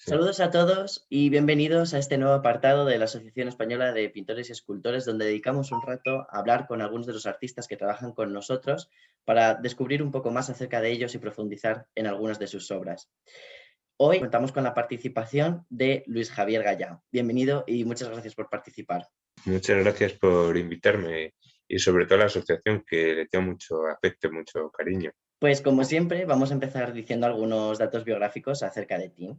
Sí. Saludos a todos y bienvenidos a este nuevo apartado de la Asociación Española de Pintores y Escultores, donde dedicamos un rato a hablar con algunos de los artistas que trabajan con nosotros para descubrir un poco más acerca de ellos y profundizar en algunas de sus obras. Hoy contamos con la participación de Luis Javier Gallá. Bienvenido y muchas gracias por participar. Muchas gracias por invitarme y sobre todo a la asociación que le tengo mucho afecto y mucho cariño. Pues como siempre, vamos a empezar diciendo algunos datos biográficos acerca de ti.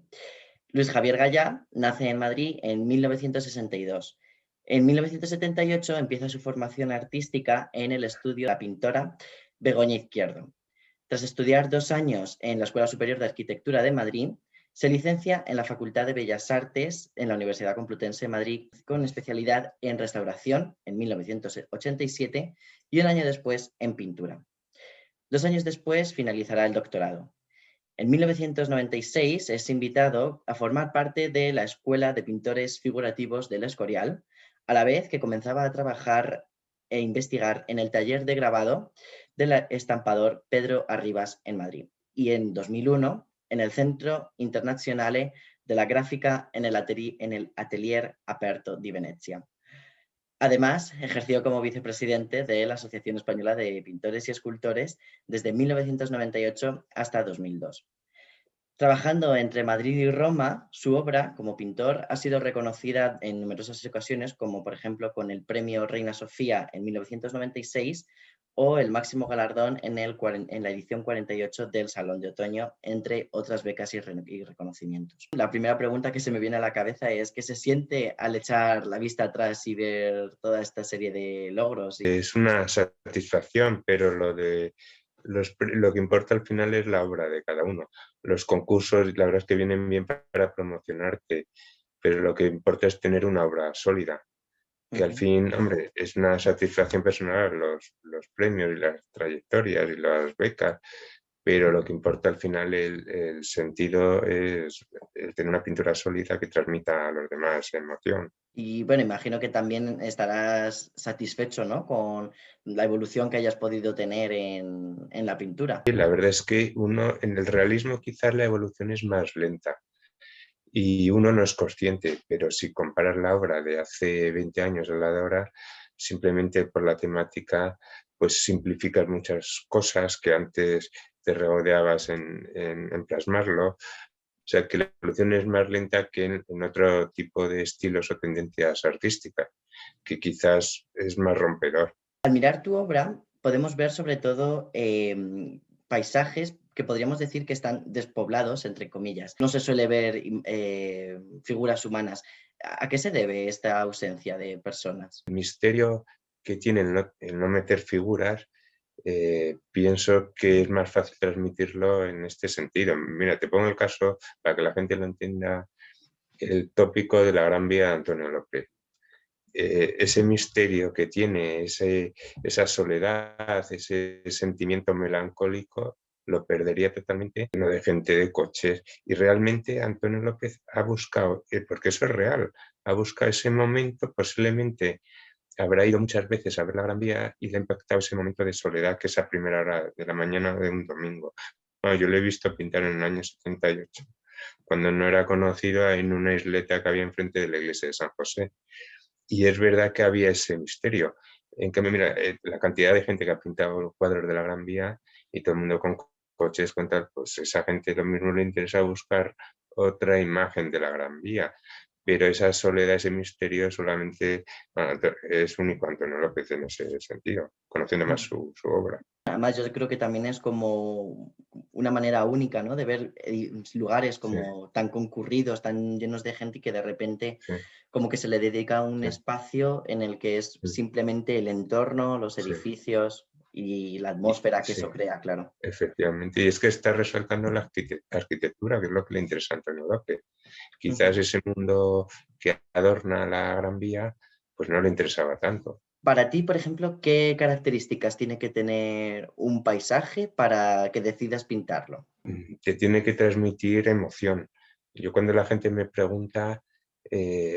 Luis Javier Gallá nace en Madrid en 1962. En 1978 empieza su formación artística en el estudio de la pintora Begoña Izquierdo. Tras estudiar 2 años en la Escuela Superior de Arquitectura de Madrid, se licencia en la Facultad de Bellas Artes en la Universidad Complutense de Madrid con especialidad en restauración en 1987 y un año después en pintura. 2 años después finalizará el doctorado. En 1996 es invitado a formar parte de la Escuela de Pintores Figurativos del Escorial, a la vez que comenzaba a trabajar e investigar en el taller de grabado del estampador Pedro Arribas en Madrid. Y en 2001, en el Centro Internazionale della Grafica en el Atelier Aperto di Venezia. Además, ejerció como vicepresidente de la Asociación Española de Pintores y Escultores desde 1998 hasta 2002. Trabajando entre Madrid y Roma, su obra como pintor ha sido reconocida en numerosas ocasiones, como por ejemplo con el Premio Reina Sofía en 1996 o el máximo galardón en la edición 48 del Salón de Otoño, entre otras becas y reconocimientos. La primera pregunta que se me viene a la cabeza es: ¿qué se siente al echar la vista atrás y ver toda esta serie de logros? Es una satisfacción, pero lo que importa al final es la obra de cada uno. Los concursos, la verdad es que vienen bien para promocionarte, pero lo que importa es tener una obra sólida, que al fin, hombre, es una satisfacción personal los premios y las trayectorias y las becas, pero lo que importa al final, el sentido es el tener una pintura sólida que transmita a los demás emoción. Y bueno, imagino que también estarás satisfecho, ¿no?, con la evolución que hayas podido tener en la pintura. Y la verdad es que uno, en el realismo quizás la evolución es más lenta y uno no es consciente, pero si comparas la obra de hace 20 años a la de ahora, simplemente por la temática, pues simplificas muchas cosas que antes te regodeabas en plasmarlo. O sea que la evolución es más lenta que en otro tipo de estilos o tendencias artísticas, que quizás es más rompedor. Al mirar tu obra, podemos ver sobre todo paisajes que podríamos decir que están despoblados, entre comillas. No se suele ver figuras humanas. ¿A qué se debe esta ausencia de personas? El misterio que tiene el no meter figuras, pienso que es más fácil transmitirlo en este sentido. Mira, te pongo el caso para que la gente lo entienda, el tópico de la Gran Vía de Antonio López. Ese misterio que tiene, esa soledad, ese sentimiento melancólico, lo perdería totalmente lleno de gente, de coches. Y realmente Antonio López ha buscado, porque eso es real, ha buscado ese momento, posiblemente habrá ido muchas veces a ver la Gran Vía y le ha impactado ese momento de soledad, que es a primera hora de la mañana de un domingo. Bueno, yo lo he visto pintar en el año 78, cuando no era conocido, en una isleta que había enfrente de la iglesia de San José. Y es verdad que había ese misterio. En cambio, mira, la cantidad de gente que ha pintado los cuadros de la Gran Vía y todo el mundo con coches, con tal, pues esa gente lo mismo le interesa buscar otra imagen de la Gran Vía. Pero esa soledad, ese misterio solamente, bueno, es único Antonio López en ese sentido, conociendo más su obra. Además, yo creo que también es como una manera única, ¿no?, de ver lugares Sí, como tan concurridos, tan llenos de gente, y que de repente sí, como que se le dedica un sí, espacio en el que es sí, simplemente el entorno, los sí. edificios y la atmósfera que Sí, eso crea, claro. efectivamente. Y es que está resaltando la arquitectura, que es lo que le interesa a Antonio López. Ujú. Quizás ese mundo que adorna la Gran Vía, pues no le interesaba tanto. Para ti, por ejemplo, ¿qué características tiene que tener un paisaje para que decidas pintarlo? Te tiene que transmitir emoción. Yo cuando la gente me pregunta,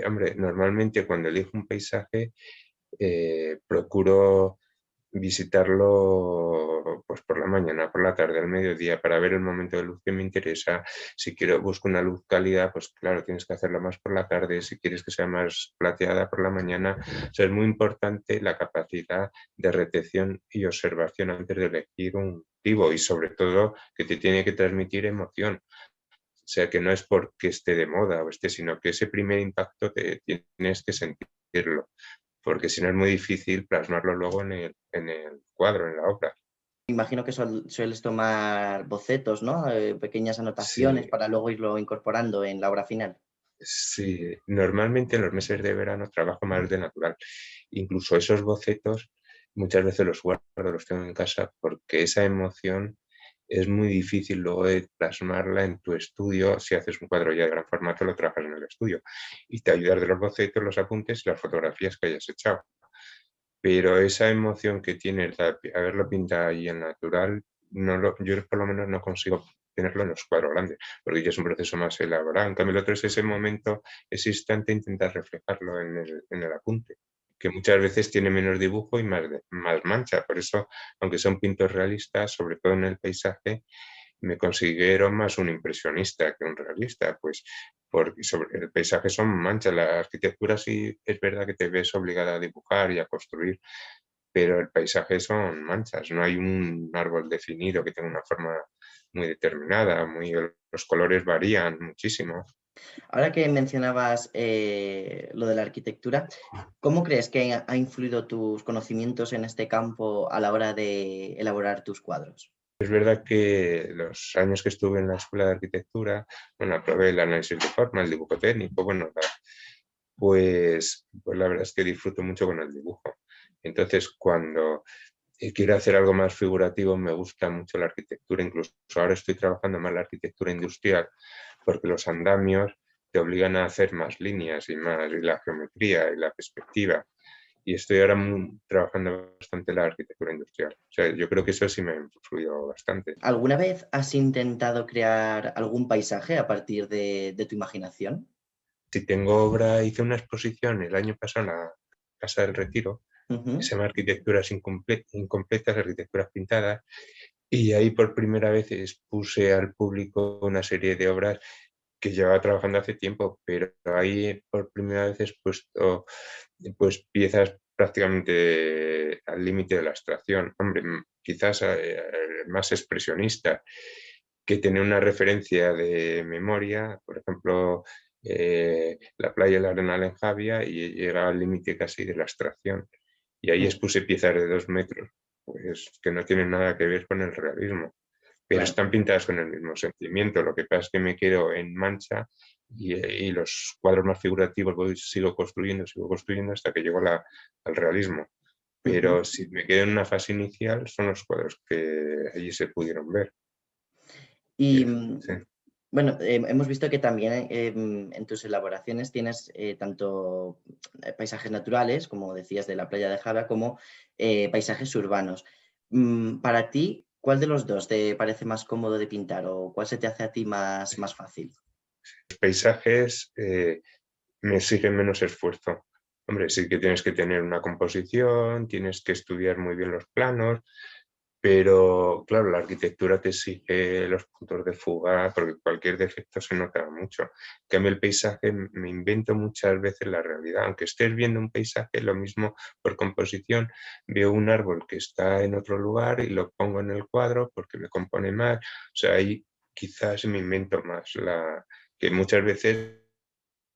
hombre, normalmente cuando elijo un paisaje, procuro visitarlo pues por la mañana, por la tarde, al mediodía, para ver el momento de luz que me interesa. Si quiero, busco una luz cálida, pues claro, tienes que hacerla más por la tarde. Si quieres que sea más plateada, por la mañana. O sea, es muy importante la capacidad de retención y observación antes de elegir un motivo, y sobre todo que te tiene que transmitir emoción. O sea, que no es porque esté de moda o esté, sino que ese primer impacto te tienes que sentirlo, porque si no es muy difícil plasmarlo luego en el cuadro, en la obra. Imagino que sueles tomar bocetos, ¿no? Pequeñas anotaciones Sí, para luego irlo incorporando en la obra final. sí, normalmente en los meses de verano trabajo más de natural. Incluso esos bocetos muchas veces los guardo, los tengo en casa, porque esa emoción es muy difícil luego de plasmarla en tu estudio. Si haces un cuadro ya de gran formato, lo trabajas en el estudio y te ayudas de los bocetos, los apuntes y las fotografías que hayas echado. Pero esa emoción que tienes de haberlo pintado ahí en natural, yo por lo menos no consigo tenerlo en los cuadros grandes, porque ya es un proceso más elaborado. En cambio, el otro es ese momento, ese instante, intentar reflejarlo en el apunte, que muchas veces tiene menos dibujo y más mancha. Por eso, aunque son pintos realistas, sobre todo en el paisaje, me considero más un impresionista que un realista, pues porque sobre el paisaje son manchas. La arquitectura sí es verdad que te ves obligada a dibujar y a construir, pero el paisaje son manchas. No hay un árbol definido que tenga una forma muy determinada, los colores varían muchísimo. Ahora que mencionabas lo de la arquitectura, ¿cómo crees que ha influido tus conocimientos en este campo a la hora de elaborar tus cuadros? Es verdad que los años que estuve en la escuela de arquitectura, bueno, aprobé el análisis de forma, el dibujo técnico, bueno, pues la verdad es que disfruto mucho con el dibujo. Entonces, cuando quiero hacer algo más figurativo, me gusta mucho la arquitectura. Incluso ahora estoy trabajando más la arquitectura industrial, porque los andamios te obligan a hacer más líneas y la geometría y la perspectiva. Y estoy ahora trabajando bastante la arquitectura industrial. O sea, yo creo que eso sí me ha influido bastante. ¿Alguna vez has intentado crear algún paisaje a partir de tu imaginación? Si tengo obra, hice una exposición el año pasado en la Casa del Retiro, que Ujú. se llama Arquitecturas Incompletas, Arquitecturas Pintadas, y ahí por primera vez expuse al público una serie de obras que llevaba trabajando hace tiempo, pero ahí por primera vez he expuesto pues, piezas prácticamente al límite de la abstracción. Hombre, quizás más expresionista, que tiene una referencia de memoria, por ejemplo, la playa de la Arenal en Javia, y llega al límite casi de la abstracción. Y ahí Mm, expuse piezas de 2 metros, pues que no tienen nada que ver con el realismo, pero claro. están pintadas con el mismo sentimiento. Lo que pasa es que me quedo en mancha y los cuadros más figurativos sigo construyendo hasta que llego al realismo. Ujú. Pero si me quedo en una fase inicial, son los cuadros que allí se pudieron ver. Y Sí. bueno, hemos visto que también en tus elaboraciones tienes tanto paisajes naturales, como decías de la playa de Java, como paisajes urbanos. Para ti, ¿cuál de los dos te parece más cómodo de pintar o cuál se te hace a ti más fácil? Los paisajes me exigen menos esfuerzo. Hombre, sí que tienes que tener una composición, tienes que estudiar muy bien los planos, pero claro, la arquitectura te exige los puntos de fuga, porque cualquier defecto se nota mucho. En cambio, el paisaje me invento muchas veces la realidad. Aunque estés viendo un paisaje, lo mismo por composición, veo un árbol que está en otro lugar y lo pongo en el cuadro porque me compone mal. O sea, ahí quizás me invento más, que muchas veces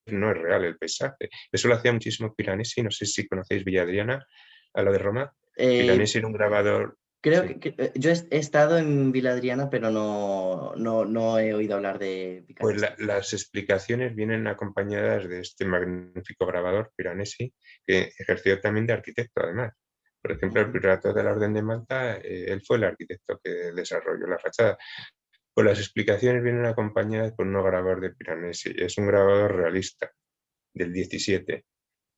no es real el paisaje. Eso lo hacía muchísimo Piranesi, no sé si conocéis Villa Adriana, a lo de Roma. Eh, Piranesi era un grabador, Creo sí. yo he estado en Vila Adriana, pero no he oído hablar de Pues Picaressi. las explicaciones vienen acompañadas de este magnífico grabador Piranesi, que ejerció también de arquitecto además. Por ejemplo, el Ujú. Priorato de la Orden de Malta, él fue el arquitecto que desarrolló la fachada. Pues las explicaciones vienen acompañadas por un grabador de Piranesi. Es un grabador realista del 17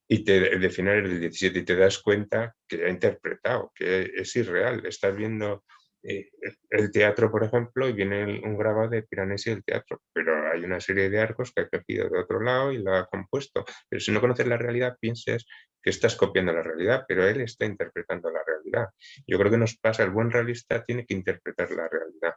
de finales del 17, y te das cuenta que ha interpretado, que es irreal. Estás viendo el teatro, por ejemplo, y viene un grabado de Piranesi del teatro, pero hay una serie de arcos que ha cogido de otro lado y lo ha compuesto. Pero si no conoces la realidad, pienses que estás copiando la realidad, pero él está interpretando la realidad. Yo creo que nos pasa, el buen realista tiene que interpretar la realidad.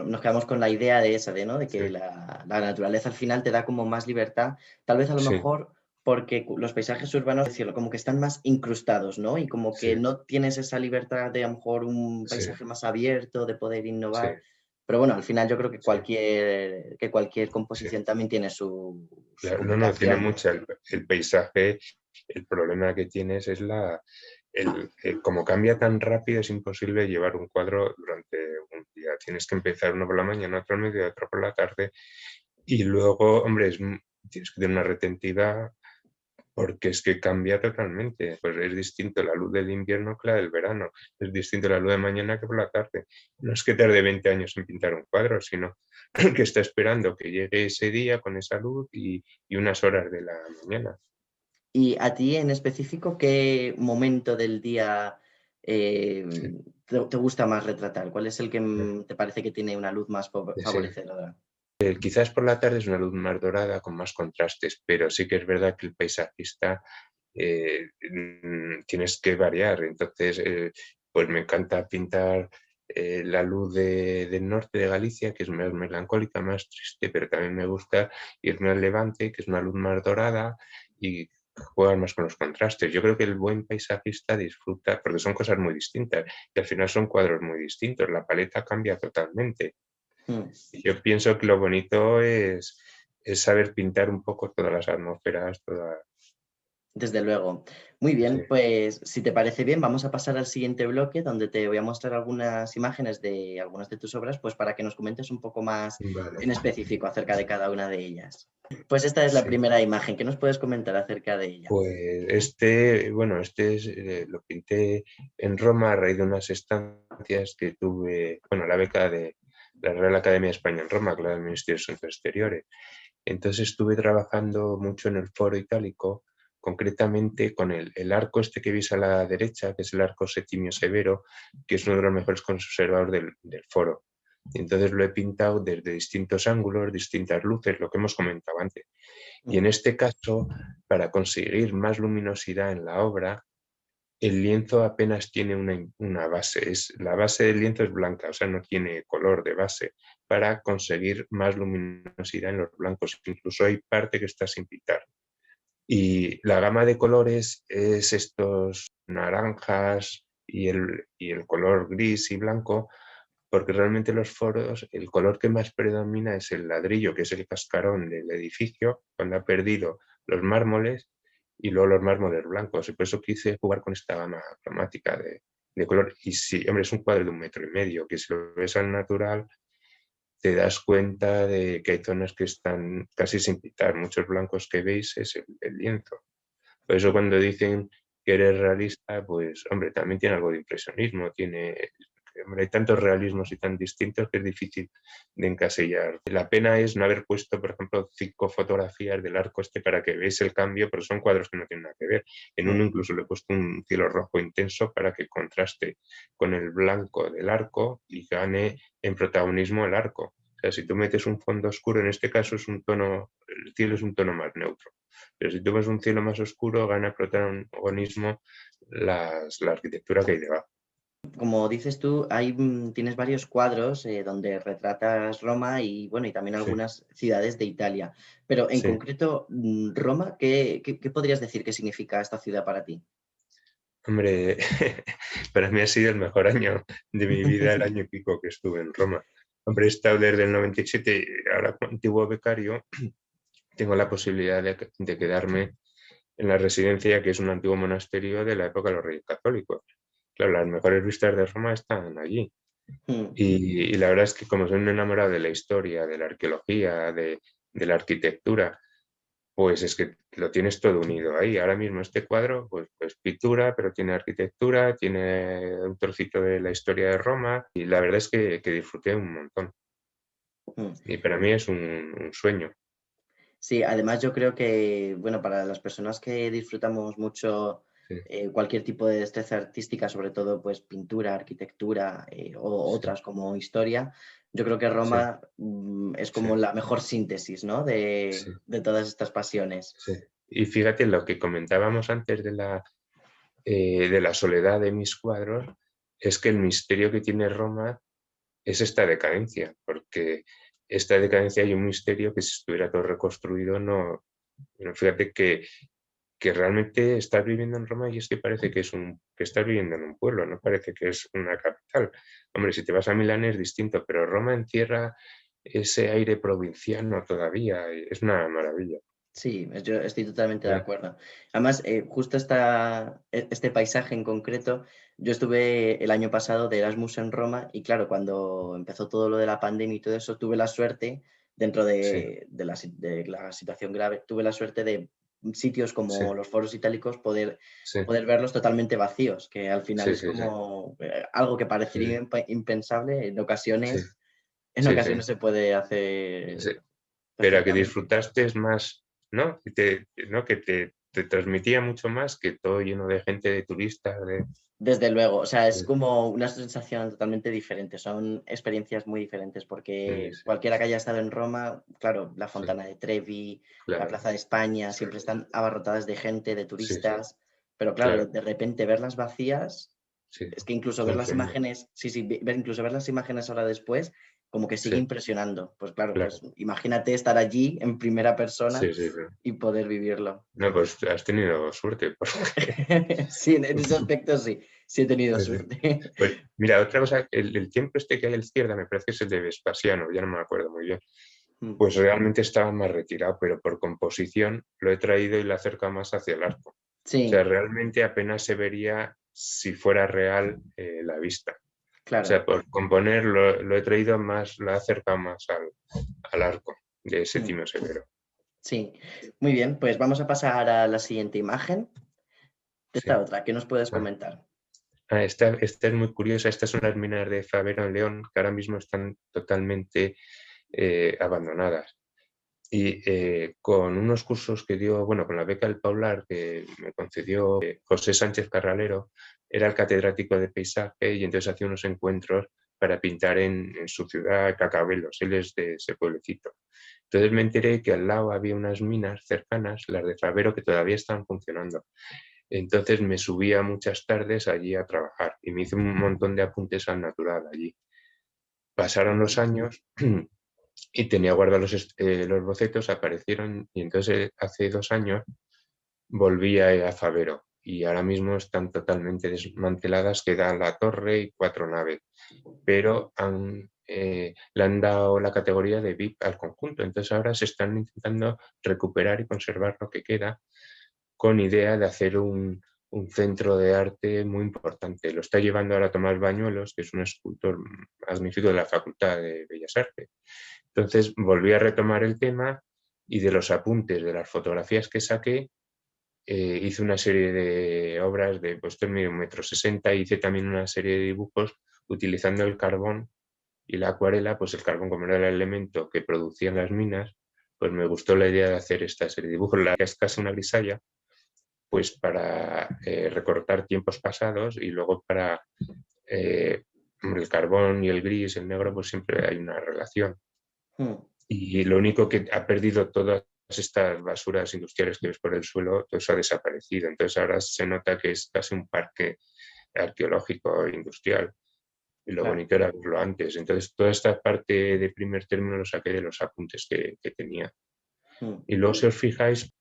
Nos quedamos con la idea de esa, ¿no? De que Sí, la naturaleza al final te da como más libertad, tal vez a lo sí, mejor porque los paisajes urbanos, decirlo, como que están más incrustados, ¿no? Y como que sí, no tienes esa libertad de a lo mejor un sí, paisaje más abierto, de poder sí, innovar. Pero bueno, al final yo creo que sí, cualquier sí. composición también tiene su Claro, no, no, tiene complicación. mucha. El paisaje, el problema que tienes es como cambia tan rápido, es imposible llevar un cuadro durante un día. Tienes que empezar uno por la mañana, otro al mediodía, otro por la tarde, y luego, hombre, tienes que tener una retentiva porque es que cambia totalmente. Pues es distinto la luz del invierno que la del verano. Es distinto la luz de mañana que por la tarde. No es que tarde 20 años en pintar un cuadro, sino que está esperando que llegue ese día con esa luz y unas horas de la mañana. Y a ti en específico, ¿qué momento del día eh, Sí, te gusta más retratar? ¿Cuál es el que te parece que tiene una luz más sí. favorecedora? Quizás por la tarde es una luz más dorada con más contrastes, pero sí que es verdad que el paisajista tienes que variar. Entonces, pues me encanta pintar la luz del norte de Galicia, que es más melancólica, más triste, pero también me gusta irme al Levante, que es una luz más dorada y juegan más con los contrastes. Yo creo que el buen paisajista disfruta, porque son cosas muy distintas, y al final son cuadros muy distintos. La paleta cambia totalmente. Mm. Yo pienso que lo bonito es saber pintar un poco todas las atmósferas, todas. Desde luego. Muy Sí, bien, pues si te parece bien, vamos a pasar al siguiente bloque donde te voy a mostrar algunas imágenes de algunas de tus obras, pues para que nos comentes un poco más vale. en específico acerca de cada una de ellas. Pues esta es la Sí. primera imagen. ¿Qué nos puedes comentar acerca de ella? Pues bueno, lo pinté en Roma a raíz de unas estancias que tuve, bueno, la beca de la Real Academia de España en Roma, que la del Ministerio de Asuntos Exteriores. Entonces estuve trabajando mucho en el foro itálico, concretamente con el arco este que veis a la derecha, que es el arco Septimio Severo, que es uno de los mejores conservadores del foro. Entonces lo he pintado desde distintos ángulos, distintas luces, lo que hemos comentado antes. Y en Mm. este caso, para conseguir más luminosidad en la obra, el lienzo apenas tiene una base. La base del lienzo es blanca, o sea, no tiene color de base, para conseguir más luminosidad en los blancos. Incluso hay parte que está sin pintar. Y la gama de colores es estos naranjas y el color gris y blanco, porque realmente los foros, el color que más predomina es el ladrillo, que es el cascarón del edificio, cuando ha perdido los mármoles y luego los mármoles blancos. Y por eso quise jugar con esta gama cromática de color. Y sí, hombre, es un cuadro de 1,5 metros, que si lo ves al natural, te das cuenta de que hay zonas que están casi sin pintar. Muchos blancos que veis es el lienzo. Por eso cuando dicen que eres realista, pues hombre, también tiene algo de impresionismo, hombre, hay tantos realismos y tan distintos que es difícil de encasillar. La pena es no haber puesto, por ejemplo, 5 fotografías del arco este para que veáis el cambio, pero son cuadros que no tienen nada que ver. En uno Mm. incluso le he puesto un cielo rojo intenso para que contraste con el blanco del arco y gane en protagonismo el arco. O sea, si tú metes un fondo oscuro, en este caso es un tono, el cielo es un tono más neutro. Pero si tú ves un cielo más oscuro, gana protagonismo la arquitectura que hay debajo. Como dices tú, tienes varios cuadros donde retratas Roma y, bueno, y también Sí, algunas ciudades de Italia. Pero en sí. concreto, Roma, ¿qué podrías decir que significa esta ciudad para ti? Hombre, para mí ha sido el mejor año de mi vida, el año y pico que estuve en Roma. Hombre, he estado desde el 97, ahora como antiguo becario, tengo la posibilidad de quedarme en la residencia, que es un antiguo monasterio de la época de los Reyes Católicos. Claro, las mejores vistas de Roma están allí. Mm. Y la verdad es que como soy un enamorado de la historia, de la arqueología, de la arquitectura, pues es que lo tienes todo unido ahí. Ahora mismo este cuadro, pues pintura, pero tiene arquitectura, tiene un trocito de la historia de Roma y la verdad es que disfruté un montón. Mm. Y para mí es un sueño. Sí, además yo creo que, bueno, para las personas que disfrutamos mucho sí, cualquier tipo de destreza artística, sobre todo pues pintura, arquitectura o sí, otras como historia, yo creo que sí, Roma es sí, como la mejor síntesis, ¿no? sí, de todas estas pasiones. sí. Y fíjate lo que comentábamos antes de la soledad de mis cuadros, es que el misterio que tiene Roma es esta decadencia, porque esta decadencia hay un misterio que si estuviera todo reconstruido, no, fíjate que realmente estás viviendo en Roma y es que parece que estás viviendo en un pueblo, no parece que es una capital. Hombre, si te vas a Milán es distinto, pero Roma encierra ese aire provinciano todavía, es una maravilla. Sí, yo estoy totalmente de ¿Eh? acuerdo. Además, justo este paisaje en concreto, yo estuve el año pasado de Erasmus en Roma y claro, cuando empezó todo lo de la pandemia y todo eso, tuve la suerte, dentro Sí, de la situación grave, tuve la suerte de sitios sí, como los foros itálicos sí, poder verlos totalmente vacíos, que al final sí, es sí, sí, como algo que sí, parecería impensable, sí, en sí, sí, ocasiones se puede sí. hacer Pero que perfectamente. disfrutaste es más, ¿no? ¿No? Que te transmitía mucho más que todo lleno de gente, de turistas, de... Desde luego, o sea, es Sí, como una sensación totalmente diferente, son experiencias muy diferentes, sí, porque sí, cualquiera que haya estado en Roma, claro, la sí, Fontana de Trevi, la claro, Plaza de España, sí, siempre están abarrotadas de gente, de sí, sí, turistas, pero claro, claro, de repente verlas vacías, sí, es que incluso ver las sorprende, imágenes, sí, sí, incluso ver las imágenes ahora después, como que sigue sí, impresionando. Pues claro, pues claro, imagínate estar allí en primera persona sí, sí, sí. y poder vivirlo. No, pues has tenido suerte, porque... Sí, en ese aspecto sí, sí he tenido Sí, sí. suerte. Pues mira, otra cosa, el templo este que hay a la izquierda, me parece que es el de Vespasiano, ya no me acuerdo muy bien. Pues realmente estaba más retirado, pero por composición lo he traído y lo acerca más hacia el arco. O sea, Sí, realmente apenas se vería si fuera real la vista. O claro. sea, por componer lo he traído más, lo he acercado más al arco de Mm, Séptimo Severo. sí, muy bien, pues vamos a pasar a la siguiente imagen. Esta Sí. otra, ¿qué nos puedes Ah, comentar? esta es muy curiosa. Estas son las minas de Favero en León, que ahora mismo están totalmente abandonadas. Y con unos cursos que dio, bueno, con la beca del Paular que me concedió José Sánchez Carralero, era el catedrático de paisaje y entonces hacía unos encuentros para pintar en su ciudad, Cacabelos, él es de ese pueblecito. Entonces me enteré que al lado había unas minas cercanas, las de Favero, que todavía estaban funcionando. Entonces me subía muchas tardes allí a trabajar y me hice un montón de apuntes al natural allí. Pasaron los años y tenía guardados los bocetos, aparecieron y entonces hace 2 años volví a Favero y ahora mismo están totalmente desmanteladas, queda la torre y 4 naves, pero le han dado la categoría de VIP al conjunto, entonces ahora se están intentando recuperar y conservar lo que queda con idea de hacer un centro de arte muy importante. Lo está llevando ahora Tomás Bañuelos, que es un escultor magnífico de la Facultad de Bellas Artes. Entonces volví a retomar el tema y de los apuntes, de las fotografías que saqué, hice una serie de obras de, pues esto mide 1,60 m, hice también una serie de dibujos utilizando el carbón y la acuarela, pues el carbón como era el elemento que producían las minas, pues me gustó la idea de hacer esta serie de dibujos, la que es casi una grisalla, pues para recortar tiempos pasados y luego para el carbón y el gris, el negro, pues siempre hay una relación. Mm, Y lo único que ha perdido todas estas basuras industriales que ves por el suelo, todo eso ha desaparecido. Entonces ahora se nota que es casi un parque arqueológico e industrial. Y lo claro. bonito era verlo antes. Entonces toda esta parte de primer término lo saqué de los apuntes que tenía. Mm, Y luego si os fijáis,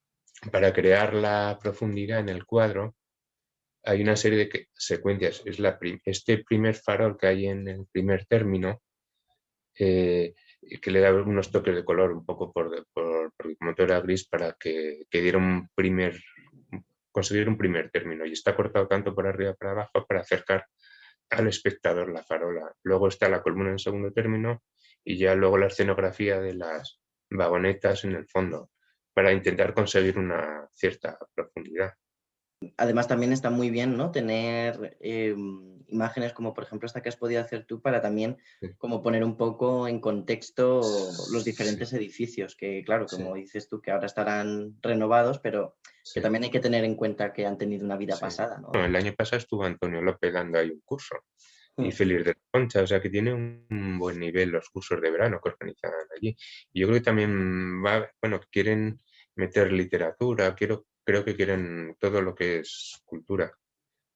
para crear la profundidad en el cuadro, hay una serie de secuencias. Es este primer farol que hay en el primer término, eh, que le da unos toques de color un poco porque como todo era gris para que diera conseguir un primer término y está cortado tanto por arriba para abajo para acercar al espectador la farola. Luego está la columna en segundo término y ya luego la escenografía de las vagonetas en el fondo para intentar conseguir una cierta profundidad. además también está muy bien, ¿no? Tener imágenes como por ejemplo esta que has podido hacer tú para también Sí, como poner un poco en contexto los sí, diferentes edificios, que claro, como sí, dices tú, que ahora estarán renovados, pero que sí, también hay que tener en cuenta que han tenido una vida sí. pasada, ¿no? Bueno, el año pasado estuvo Antonio López dando ahí un curso y Mm. Félix de la Concha, o sea que tiene un buen nivel los cursos de verano que organizan allí. Y yo creo que también bueno, quieren meter literatura, creo que quieren todo lo que es cultura.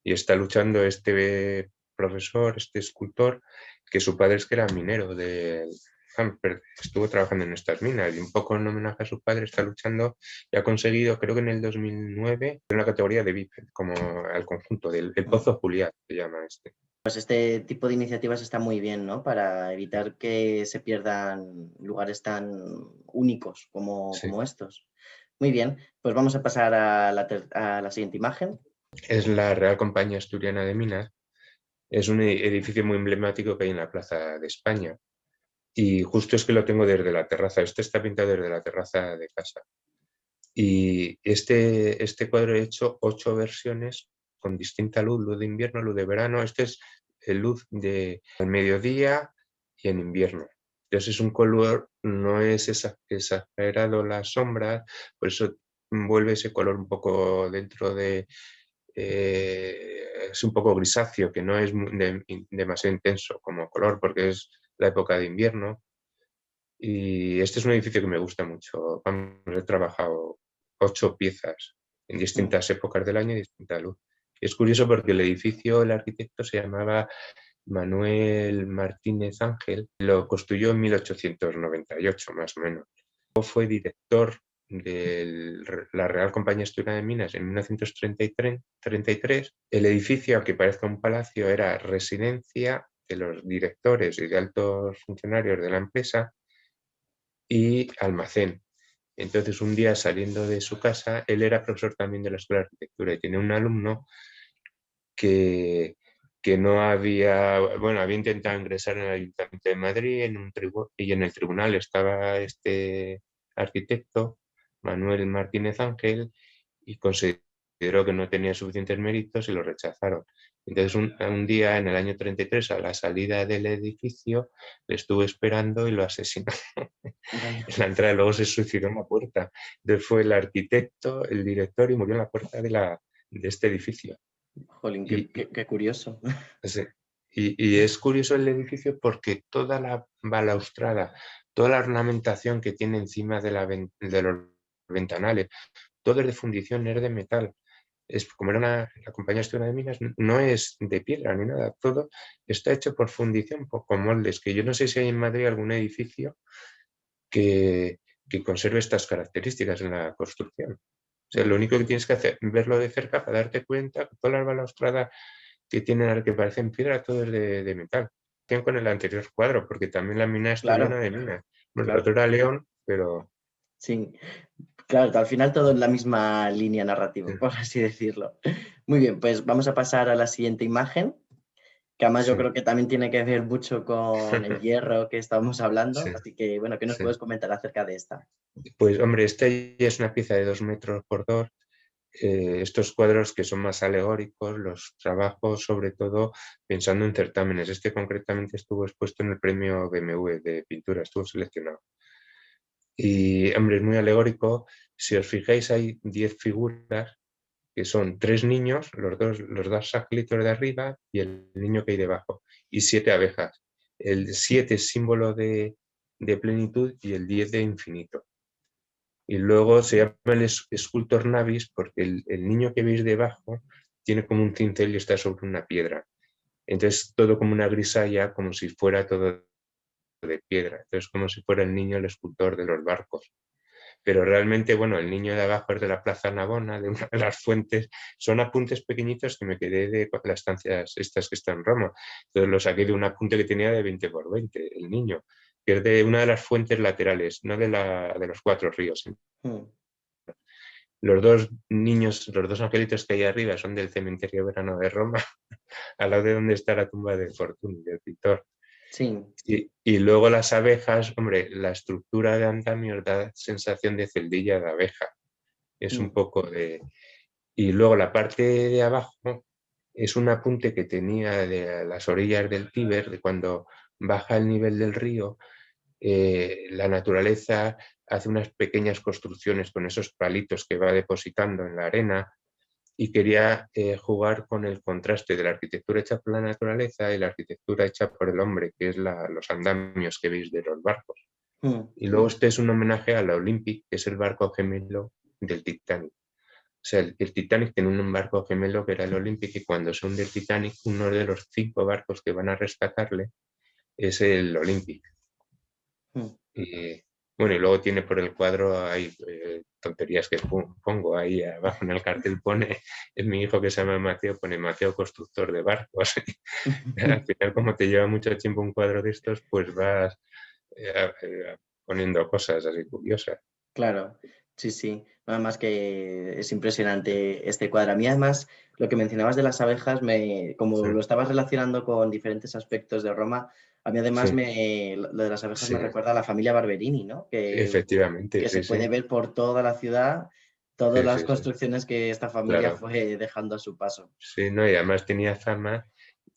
Y está luchando este profesor, este escultor, que su padre es que era minero de Hamper, estuvo trabajando en estas minas y un poco en homenaje a su padre está luchando y ha conseguido, creo que en el 2009, en la categoría de VIP, como al conjunto del el Mm. Pozo Julián, se llama este. Pues este tipo de iniciativas está muy bien, ¿no? Para evitar que se pierdan lugares tan únicos Sí. como estos. Muy bien, pues vamos a pasar a a la siguiente imagen. Es la Real Compañía Asturiana de Minas. Es un edificio muy emblemático que hay en la Plaza de España. Y justo es que lo tengo desde la terraza. Este está pintado desde la terraza de casa. Y este cuadro he hecho 8 versiones con distinta luz, luz de invierno, luz de verano. Este es luz de al mediodía y en invierno. Entonces es un color, no es exagerado la sombra, por eso vuelve ese color un poco dentro de... es un poco grisáceo, que no es demasiado intenso como color, porque es la época de invierno. Y este es un edificio que me gusta mucho. Vamos, he trabajado 8 piezas en Mm. distintas épocas del año y distinta luz. Es curioso porque el edificio, el arquitecto se llamaba Manuel Martínez Ángel, lo construyó en 1898 más o menos. Fue director de la Real Compañía Asturiana de Minas en 1933. El edificio, aunque parezca un palacio, era residencia de los directores y de altos funcionarios de la empresa y almacén. Entonces, un día saliendo de su casa, él era profesor también de la Escuela de Arquitectura y tenía un alumno que, que no había, bueno, había intentado ingresar en el Ayuntamiento de Madrid y en el tribunal estaba este arquitecto, Manuel Martínez Ángel, y consideró que no tenía suficientes méritos y lo rechazaron. Entonces, un día en el año 33, a la salida del edificio, le estuvo esperando y lo asesinó Vaya, en la entrada, luego se suicidó en la puerta. Entonces fue el arquitecto, el director y murió en la puerta de este edificio. jolín, Y, qué curioso. sí, y es curioso el edificio porque toda la balaustrada, toda la ornamentación que tiene encima de los ventanales, todo es de fundición, es de metal. Es, como era la compañía asturiana de minas, no es de piedra ni nada, todo está hecho por fundición, con moldes, que yo no sé si hay en Madrid algún edificio que, que conserve estas características en la construcción. O sea, Mm. lo único que tienes que hacer es verlo de cerca para darte cuenta que todas las balaustradas que tienen, que parecen piedra, todo es de metal. Con el anterior cuadro, porque también la mina está llena Claro, de minas. Bueno, el claro, otro era León, pero sí. Claro, al final todo en la misma línea narrativa, por así decirlo. Muy bien, pues vamos a pasar a la siguiente imagen, que además yo sí, creo que también tiene que ver mucho con el hierro que estábamos hablando, sí, así que bueno, ¿qué nos sí. puedes comentar acerca de esta? Pues hombre, esta ya es una pieza de 2 metros por 2. Estos cuadros que son más alegóricos, los trabajo sobre todo pensando en certámenes. Este concretamente estuvo expuesto en el premio BMW de pintura, estuvo seleccionado. Y, hombre, es muy alegórico. Si os fijáis, hay 10 figuras que son 3 niños, los dos angelitos de arriba y el niño que hay debajo, y 7 abejas. El 7 es símbolo de plenitud y el 10 de infinito. Y luego se llama el escultor navis porque el niño que veis debajo tiene como un cincel y está sobre una piedra. Entonces todo como una grisalla, como si fuera todo de piedra. Entonces como si fuera el niño el escultor de los barcos. Pero realmente, bueno, el niño de abajo es de la Plaza Navona, de una de las fuentes. Son apuntes pequeñitos que me quedé de las estancias estas que están en Roma. Entonces lo saqué de un apunte que tenía de 20 por 20, el niño, que es de una de las fuentes laterales, no de los 4 ríos. Mm. Los dos niños, los dos angelitos que hay arriba son del cementerio verano de Roma, al lado de donde está la tumba de Fortuny, del pintor. Sí, Y luego las abejas, hombre, la estructura de andamio da sensación de celdilla de abeja. Es un mm, poco de... Y luego la parte de abajo es un apunte que tenía de las orillas del Tíber, de cuando baja el nivel del río, la naturaleza hace unas pequeñas construcciones con esos palitos que va depositando en la arena, y quería jugar con el contraste de la arquitectura hecha por la naturaleza y la arquitectura hecha por el hombre, que es los andamios que veis de los barcos. Y luego este es un homenaje a la Olympic, que es el barco gemelo del Titanic. O sea, el Titanic tiene un barco gemelo que era el Olympic, y cuando se hunde el Titanic, uno de los 5 barcos que van a rescatarle es el Olympic. Y bueno, y luego tiene por el cuadro, hay tonterías que pongo ahí abajo en el cartel, pone, es mi hijo que se llama Mateo, pone Mateo constructor de barcos. Al final, como te lleva mucho tiempo un cuadro de estos, pues vas poniendo cosas así curiosas. Claro, sí, sí. Nada más que es impresionante este cuadro. A mí, además, lo que mencionabas de las abejas, como Sí, lo estabas relacionando con diferentes aspectos de Roma, a mí además sí, lo de las abejas sí, me recuerda a la familia Barberini, ¿no? efectivamente, Que se sí, puede sí, ver por toda la ciudad, todas sí, las sí, sí, construcciones que esta familia claro. fue dejando a su paso. Sí, no, y además tenía fama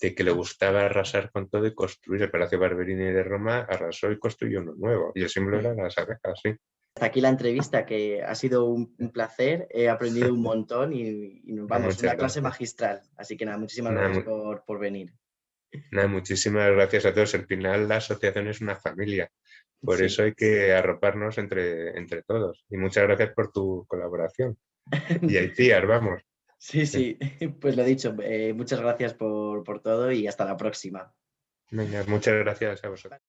de que le gustaba arrasar con todo y construir. El Palacio Barberini de Roma arrasó y construyó uno nuevo, y el símbolo Mm. era las abejas, sí. Hasta aquí la entrevista, que ha sido un placer, he aprendido un montón y vamos, Muchas una clase gracias. magistral. Así que nada, muchísimas Nada, gracias por venir. nada, muchísimas gracias a todos. Al final la asociación es una familia, por Sí. eso hay que arroparnos entre todos. Y muchas gracias por tu colaboración. Y Haití, vamos. Sí, sí, pues lo dicho, muchas gracias por todo y hasta la próxima. Venga, muchas gracias a vosotros.